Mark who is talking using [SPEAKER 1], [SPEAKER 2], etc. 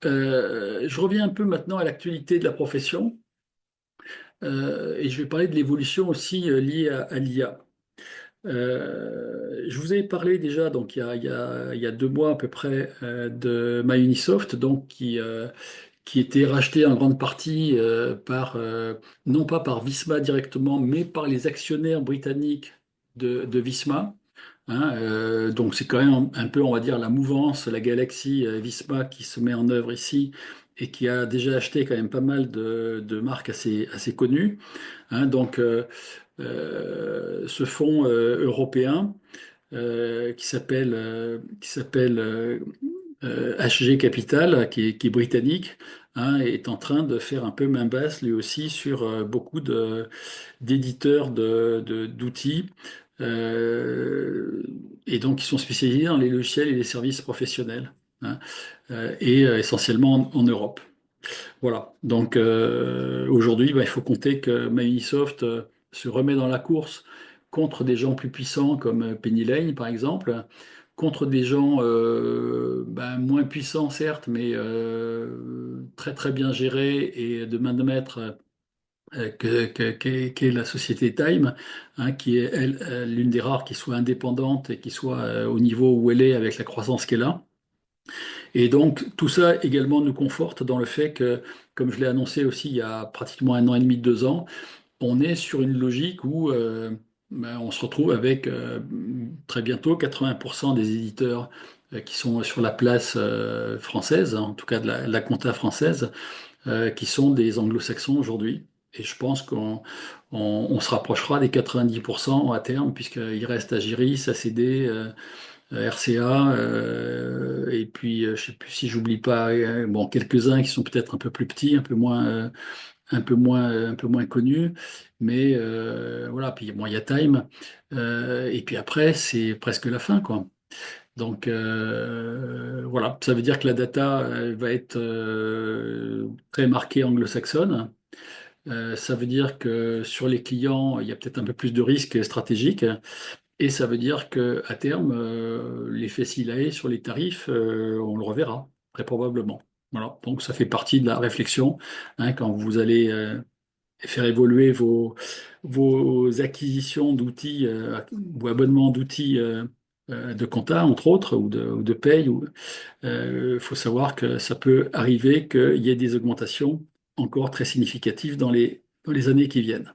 [SPEAKER 1] Je reviens un peu maintenant à l'actualité de la profession et je vais parler de l'évolution aussi liée à l'IA. Je vous avais parlé déjà, donc il y a 2 mois à peu près, de MyUnisoft, donc qui était racheté en grande partie non pas par Visma directement, mais par les actionnaires britanniques de Visma. Hein, donc c'est quand même un peu, on va dire, la mouvance, la galaxie Visma qui se met en œuvre ici et qui a déjà acheté quand même pas mal de marques assez connues. Hein, donc ce fonds européen qui s'appelle HG Capital, qui est britannique, hein, est en train de faire un peu main basse lui aussi sur beaucoup d'éditeurs d'outils, euh, et donc ils sont spécialisés dans les logiciels et les services professionnels, hein, et essentiellement en Europe. Voilà. Donc aujourd'hui, bah, il faut compter que Microsoft se remet dans la course contre des gens plus puissants comme Penny Lane, par exemple, contre des gens ben, moins puissants, certes, mais très très bien gérés et de main de maître qu'est la société Time, hein, qui est elle, l'une des rares qui soit indépendante et qui soit au niveau où elle est avec la croissance qu'elle a. Et donc, tout ça également nous conforte dans le fait que, comme je l'ai annoncé aussi il y a pratiquement 1 an et demi, 2 ans, on est sur une logique où ben, on se retrouve avec très bientôt 80% des éditeurs qui sont sur la place française, en tout cas de la compta française, qui sont des anglo-saxons aujourd'hui. Et je pense qu'on se rapprochera des 90% à terme, puisqu'il reste Agiris, ACD, RCA, et puis je sais plus si j'oublie pas, bon, quelques-uns qui sont peut-être un peu plus petits, un peu moins connus, mais voilà. Puis bon, il y a Time, et puis après c'est presque la fin, quoi. Donc voilà, ça veut dire que la data va être très marquée anglo-saxonne. Ça veut dire que sur les clients, il y a peut-être un peu plus de risques stratégiques. Et ça veut dire que à terme, l'effet SILAE sur les tarifs, on le reverra, très probablement. Voilà. Donc ça fait partie de la réflexion, hein, quand vous allez faire évoluer vos acquisitions d'outils ou abonnements d'outils de compta, entre autres, ou de paye. Faut savoir que ça peut arriver qu'il y ait des augmentations encore très significatives dans les années qui viennent.